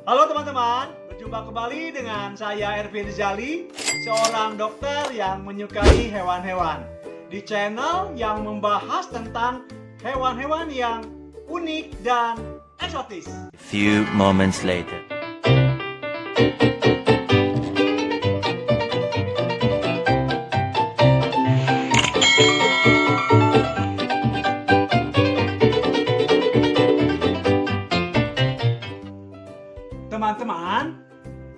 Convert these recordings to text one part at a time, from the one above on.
Halo teman-teman, berjumpa kembali dengan saya Ervin Rizali, seorang dokter yang menyukai hewan-hewan di channel yang membahas tentang hewan-hewan yang unik dan eksotis. Few moments later. Teman-teman,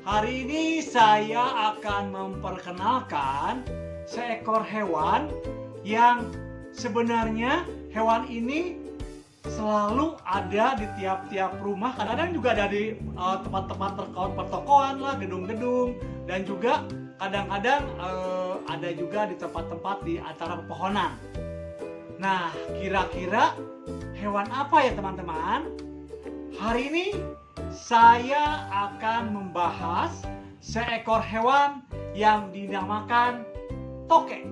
hari ini saya akan memperkenalkan seekor hewan yang sebenarnya hewan ini selalu ada di tiap-tiap rumah, kadang-kadang juga ada di tempat-tempat pertokoan lah, gedung-gedung, dan juga kadang-kadang ada juga di tempat-tempat di antara pepohonan. Nah, kira-kira hewan apa ya teman-teman? Hari ini saya akan membahas seekor hewan yang dinamakan toke.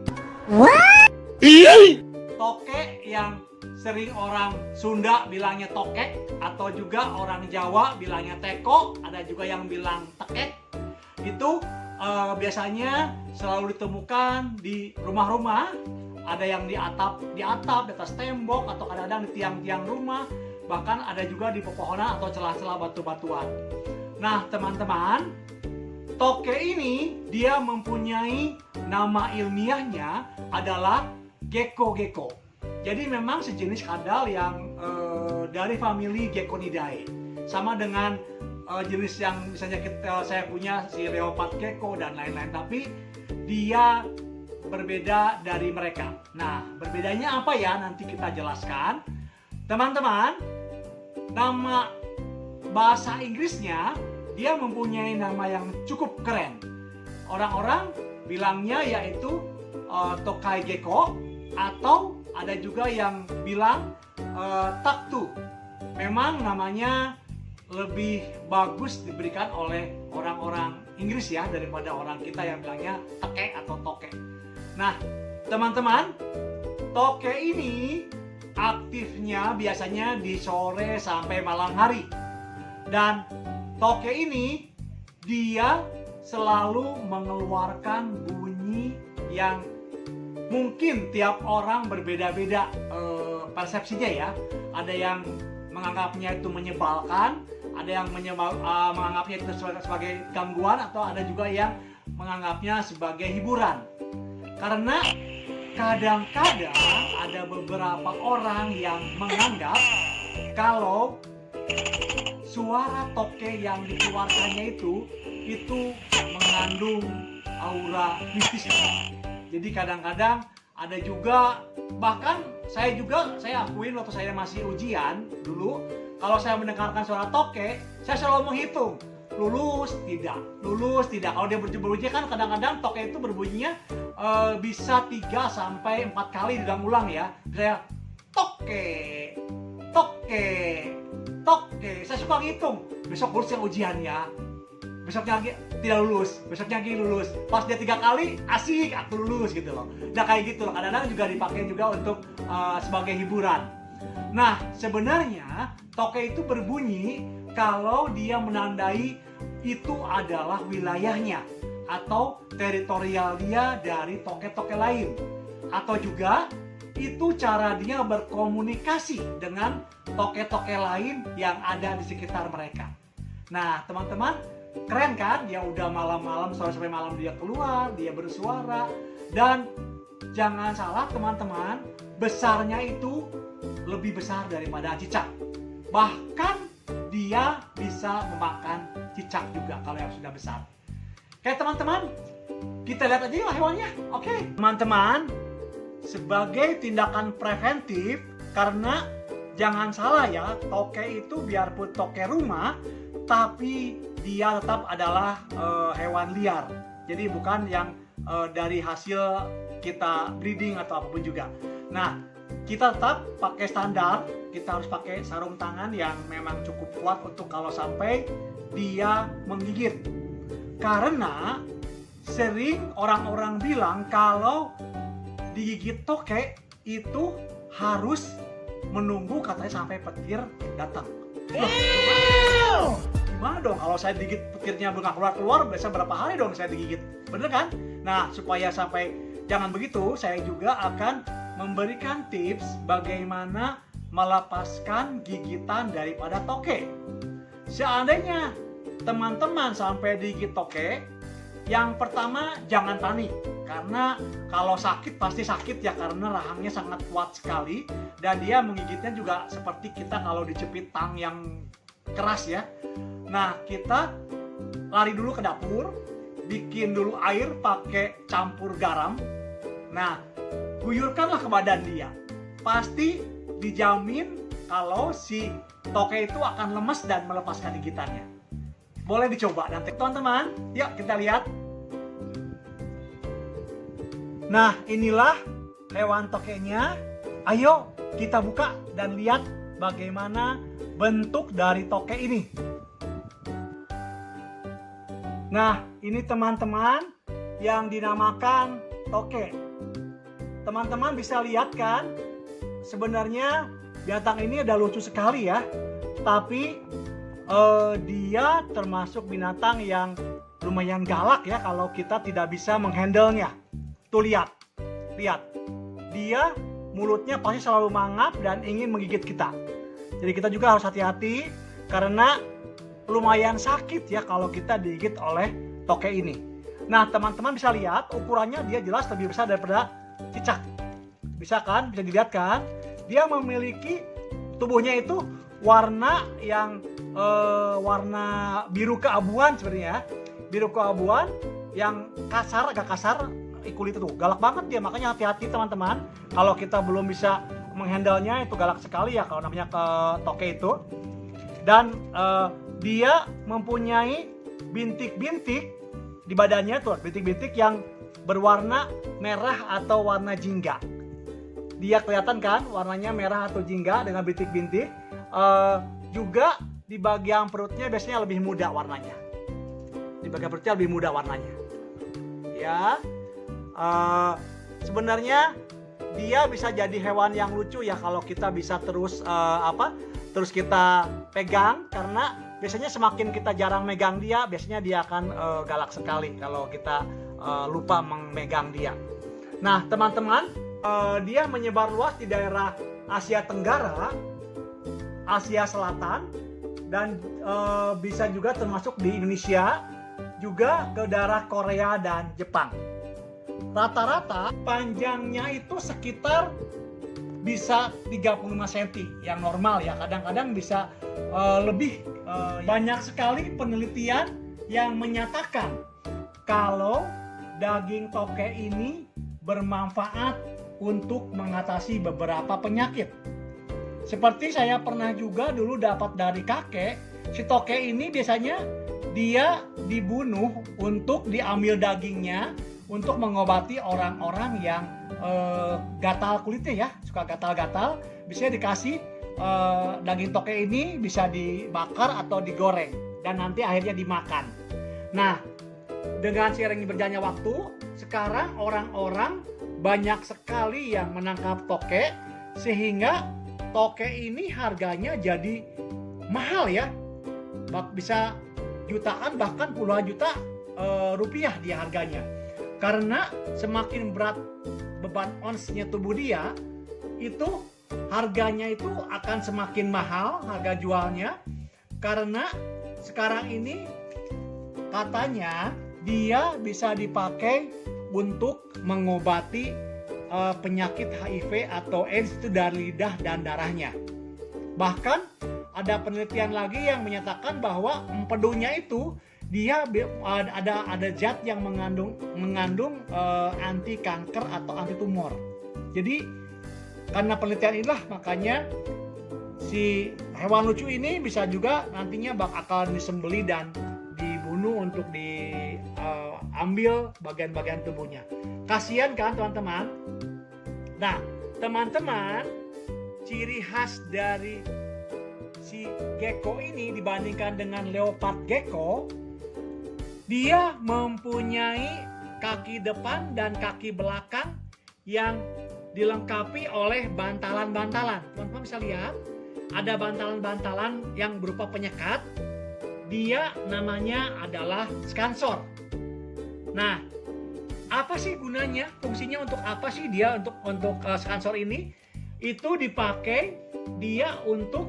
Toke yang sering orang Sunda bilangnya tokek, atau juga orang Jawa bilangnya teko, ada juga yang bilang tekek. Itu biasanya selalu ditemukan di rumah-rumah, ada yang di atap, di atas tembok, atau kadang-kadang di tiang-tiang rumah, bahkan ada juga di pepohonan atau celah-celah batu-batuan. Nah teman-teman, toke ini dia mempunyai nama ilmiahnya adalah gecko. Jadi memang sejenis kadal yang dari famili Geckonidae, sama dengan jenis yang misalnya saya punya si leopard gecko dan lain-lain, tapi dia berbeda dari mereka. Nah, berbedanya apa ya? Nanti kita jelaskan. Teman-teman, nama bahasa Inggrisnya dia mempunyai nama yang cukup keren. Orang-orang bilangnya yaitu tokai gecko, atau ada juga yang bilang taktu. Memang namanya lebih bagus diberikan oleh orang-orang Inggris ya, daripada orang kita yang bilangnya teke atau toke. Nah teman-teman, toke ini aktifnya biasanya di sore sampai malam hari. Dan toke ini dia selalu mengeluarkan bunyi yang mungkin tiap orang berbeda-beda persepsinya ya. Ada yang menganggapnya itu menyebalkan, ada yang menganggapnya itu sebagai gangguan, atau ada juga yang menganggapnya sebagai hiburan. Karena kadang-kadang ada beberapa orang yang menganggap kalau suara toke yang dikeluarkannya itu mengandung aura mistis. Jadi kadang-kadang ada juga, bahkan saya akuin waktu saya masih ujian dulu, kalau saya mendengarkan suara toke, saya selalu menghitung lulus tidak. Kalau dia berbunyi kan kadang-kadang toke itu berbunyinya bisa 3 sampai 4 kali diulang ya. Saya toke. Saya suka ngitung. Besok lulus yang ujian ya. Besoknya lagi tidak lulus, besoknya lagi lulus. Pas dia 3 kali, asik, aku lulus gitu loh. Nah kayak gitu loh. Kadang-kadang juga dipakai juga untuk sebagai hiburan. Nah sebenarnya toke itu berbunyi kalau dia menandai itu adalah wilayahnya atau teritorial dia dari toke-toke lain, atau juga itu cara dia berkomunikasi dengan toke-toke lain yang ada di sekitar mereka. Nah teman-teman, keren kan? Ya udah malam-malam, sore sampai malam dia keluar, dia bersuara. Dan jangan salah teman-teman, besarnya itu lebih besar daripada cicak. Bahkan dia bisa memakan cicak juga kalau yang sudah besar. Oke teman-teman, kita lihat aja yuk hewannya. Oke teman-teman, sebagai tindakan preventif, karena jangan salah ya, toke itu biarpun toke rumah, tapi dia tetap adalah hewan liar. Jadi bukan yang dari hasil kita breeding atau apapun juga. Nah, kita tetap pakai standar, kita harus pakai sarung tangan yang memang cukup kuat untuk kalau sampai dia menggigit. Karena sering orang-orang bilang kalau digigit toke itu harus menunggu katanya sampai petir datang. Loh, gimana dong. Kalau saya digigit petirnya nggak keluar-keluar, biasa berapa hari dong saya digigit. Bener kan? Nah, supaya sampai jangan begitu, saya juga akan memberikan tips bagaimana melepaskan gigitan daripada toke. Seandainya teman-teman sampai digigit toke, yang pertama jangan panik. Karena kalau sakit pasti sakit ya, karena rahangnya sangat kuat sekali. Dan dia menggigitnya juga seperti kita kalau dicepit tang yang keras ya. Nah, kita lari dulu ke dapur, bikin dulu air pakai campur garam. Nah, guyurkanlah ke badan dia. Pasti dijamin kalau si toke itu akan lemas dan melepaskan gigitannya. Boleh dicoba nanti teman-teman. Yuk kita lihat. Nah, inilah hewan tokenya. Ayo kita buka dan lihat bagaimana bentuk dari toke ini. Nah, ini teman-teman yang dinamakan toke. Teman-teman bisa lihat kan, sebenarnya binatang ini ada lucu sekali ya. Tapi dia termasuk binatang yang lumayan galak ya kalau kita tidak bisa menghandlenya. Tuh lihat. Dia mulutnya pasti selalu mangap dan ingin menggigit kita. Jadi kita juga harus hati-hati karena lumayan sakit ya kalau kita digigit oleh toke ini. Nah, teman-teman bisa lihat ukurannya dia jelas lebih besar daripada cicak. Bisa kan? Bisa dilihat kan? Dia memiliki tubuhnya itu warna yang warna biru keabuan sebenarnya. Biru keabuan yang kasar, agak kasar. Kulit itu galak banget dia, makanya hati-hati teman-teman. Kalau kita belum bisa menghandlenya itu galak sekali ya kalau namanya toke itu. Dan dia mempunyai bintik-bintik di badannya tuh, bintik-bintik yang berwarna merah atau warna jingga. Dia kelihatan kan warnanya merah atau jingga dengan bintik-bintik. Juga di bagian perutnya biasanya lebih muda warnanya. Di bagian perutnya lebih muda warnanya. Ya. Sebenarnya dia bisa jadi hewan yang lucu ya kalau kita bisa terus terus kita pegang, karena biasanya semakin kita jarang megang dia, biasanya dia akan galak sekali kalau kita lupa memegang dia. Nah, teman-teman, dia menyebar luas di daerah Asia Tenggara, Asia Selatan, dan bisa juga termasuk di Indonesia, juga ke daerah Korea dan Jepang. Rata-rata panjangnya itu sekitar bisa 35 cm yang normal ya, kadang-kadang bisa lebih. Banyak sekali penelitian yang menyatakan kalau daging toke ini bermanfaat untuk mengatasi beberapa penyakit. Seperti saya pernah juga dulu dapat dari kakek, si toke ini biasanya dia dibunuh untuk diambil dagingnya untuk mengobati orang-orang yang gatal kulitnya ya, suka gatal-gatal. Biasanya dikasih daging toke ini bisa dibakar atau digoreng dan nanti akhirnya dimakan. Nah, dengan seiring berjalannya waktu, sekarang orang-orang banyak sekali yang menangkap toke sehingga toke ini harganya jadi mahal ya. Bisa jutaan bahkan puluhan juta rupiah dia harganya. Karena semakin berat beban onsnya tubuh dia, itu harganya itu akan semakin mahal harga jualnya. Karena sekarang ini katanya dia bisa dipakai untuk mengobati penyakit HIV atau AIDS itu dari lidah dan darahnya. Bahkan ada penelitian lagi yang menyatakan bahwa empedunya itu dia ada zat yang mengandung anti kanker atau anti tumor. Jadi karena penelitian inilah makanya si hewan lucu ini bisa juga nantinya akan disembeli dan dibunuh untuk diambil bagian-bagian tubuhnya. Kasihan kan teman-teman? Nah, teman-teman, ciri khas dari si gecko ini dibandingkan dengan leopard gecko, dia mempunyai kaki depan dan kaki belakang yang dilengkapi oleh bantalan-bantalan. Teman-teman bisa lihat, ada bantalan-bantalan yang berupa penyekat dia namanya adalah skansor. Nah, apa sih gunanya? Fungsinya untuk apa sih dia untuk skansor ini? Itu dipakai dia untuk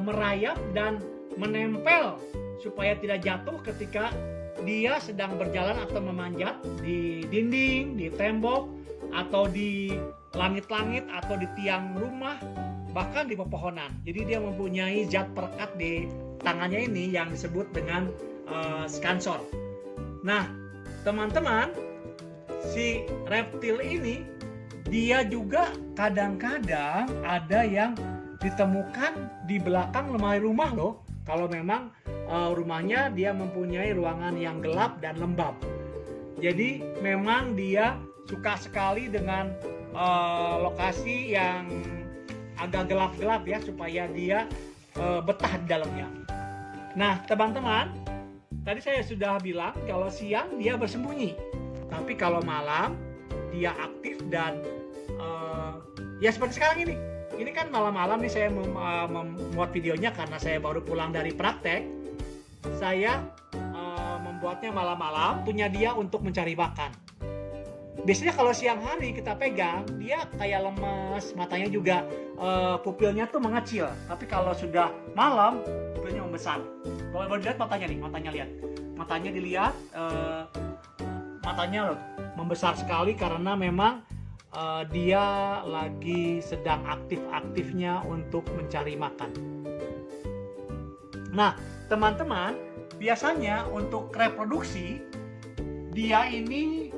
merayap dan menempel supaya tidak jatuh ketika dia sedang berjalan atau memanjat di dinding, di tembok, atau di langit-langit, atau di tiang rumah, bahkan di pepohonan. Jadi dia mempunyai zat perekat di tangannya ini yang disebut dengan skansor. Nah, teman-teman, si reptil ini dia juga kadang-kadang ada yang ditemukan di belakang lemari rumah loh. Kalau memang rumahnya dia mempunyai ruangan yang gelap dan lembab. Jadi memang dia suka sekali dengan lokasi yang agak gelap-gelap ya, supaya dia betah di dalamnya. Nah, teman-teman, tadi saya sudah bilang kalau siang dia bersembunyi, tapi kalau malam dia aktif dan ya seperti sekarang ini. Ini kan malam-malam nih saya membuat videonya karena saya baru pulang dari praktek. Saya membuatnya malam-malam, punya dia untuk mencari makan. Biasanya kalau siang hari kita pegang, dia kayak lemes, matanya juga pupilnya tuh mengecil. Tapi kalau sudah malam, pupilnya membesar. Kalau dilihat matanya nih, matanya dilihat, matanya loh, membesar sekali karena memang dia lagi sedang aktif-aktifnya untuk mencari makan. Nah, teman-teman, biasanya untuk reproduksi dia ini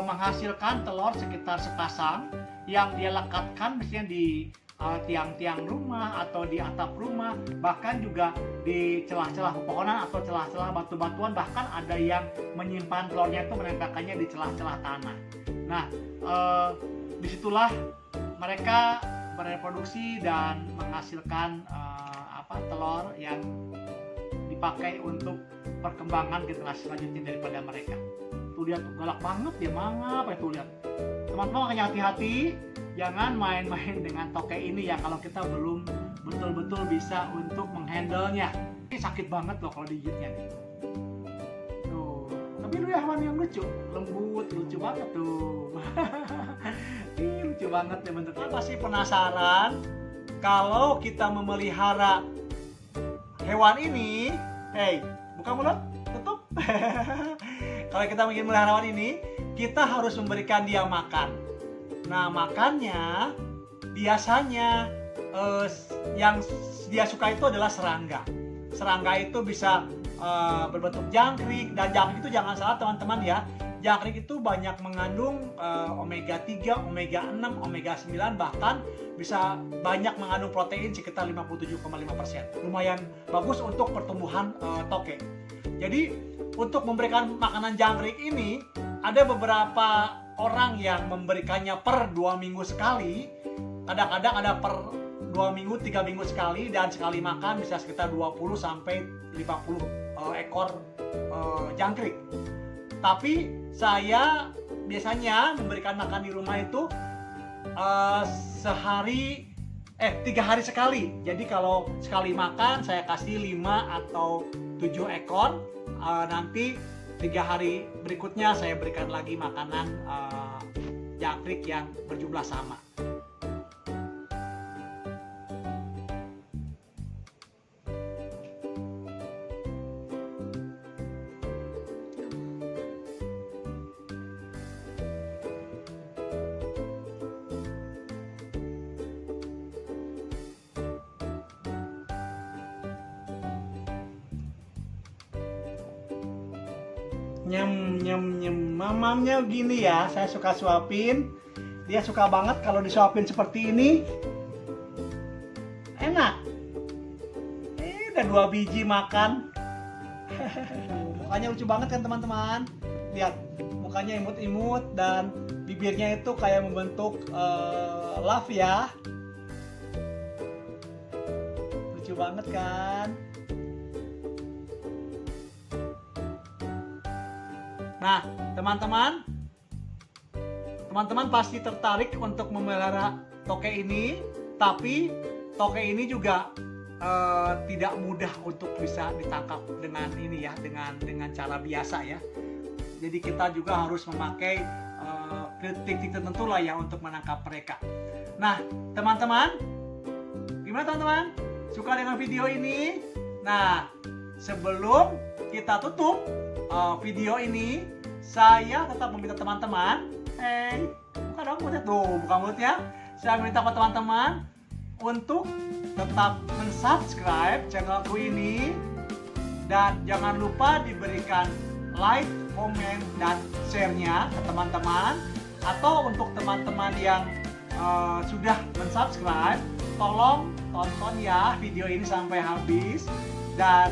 menghasilkan telur sekitar sepasang yang dia lekatkan misalnya di tiang-tiang rumah atau di atap rumah, bahkan juga di celah-celah pepohonan atau celah-celah batu-batuan, bahkan ada yang menyimpan telurnya itu menempelkannya di celah-celah tanah. Nah, disitulah mereka bereproduksi dan menghasilkan telur yang dipakai untuk perkembangan generasi selanjutnya daripada mereka. Tuh lihat tuh, galak banget dia, mangap ya tuh lihat. Teman-teman makanya hati-hati, jangan main-main dengan tokek ini ya kalau kita belum betul-betul bisa untuk menghandlenya. Ini sakit banget loh kalau digigitnya nih. Tuh, tapi lu ya hewan yang lucu, lembut, lucu banget tuh. Ini lucu banget ya bentuknya. Pasti penasaran kalau kita memelihara hewan ini. Hey, buka mulut, tutup. Kalau kita ingin memelihara hewan ini, kita harus memberikan dia makan. Nah, makannya biasanya yang dia suka itu adalah serangga. Serangga itu bisa berbentuk jangkrik, dan jangkrik itu jangan salah teman-teman ya. Jangkrik itu banyak mengandung omega 3, omega 6, omega 9, bahkan bisa banyak mengandung protein sekitar 57,5%. Lumayan bagus untuk pertumbuhan toke. Jadi untuk memberikan makanan jangkrik ini, ada beberapa orang yang memberikannya per 2 minggu sekali. Kadang-kadang ada per 2 minggu, 3 minggu sekali, dan sekali makan bisa sekitar 20 sampai 50 ekor jangkrik. Tapi saya biasanya memberikan makan di rumah itu 3 hari sekali. Jadi kalau sekali makan saya kasih 5 atau 7 ekor. Nanti 3 hari berikutnya saya berikan lagi makanan jangkrik yang berjumlah sama. Nyem nyem nyem, mamamnya gini ya, saya suka suapin. Dia suka banget kalau disuapin seperti ini. Enak. Udah 2 biji makan. Mukanya lucu banget kan teman-teman. Lihat, mukanya imut-imut dan bibirnya itu kayak membentuk love ya. Lucu banget kan. Nah, teman-teman pasti tertarik untuk memelihara toke ini, tapi toke ini juga tidak mudah untuk bisa ditangkap dengan ini ya, dengan cara biasa ya. Jadi kita juga harus memakai titik-titik tertentu lah ya untuk menangkap mereka. Nah, teman-teman, gimana teman-teman? Suka dengan video ini? Nah, sebelum kita tutup video ini, saya tetap meminta teman-teman, buka dong mulutnya tuh, buka mulutnya. Saya minta kepada teman-teman untuk tetap mensubscribe channelku ini dan jangan lupa diberikan like, komen, dan share-nya ke teman-teman. Atau untuk teman-teman yang sudah mensubscribe, tolong tonton ya video ini sampai habis. Dan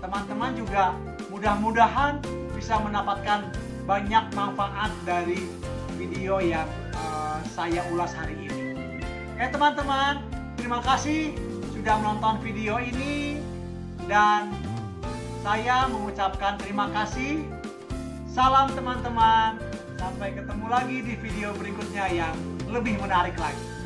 teman-teman juga mudah-mudahan bisa mendapatkan banyak manfaat dari video yang saya ulas hari ini. Teman-teman, terima kasih sudah menonton video ini dan saya mengucapkan terima kasih. Salam teman-teman, sampai ketemu lagi di video berikutnya yang lebih menarik lagi.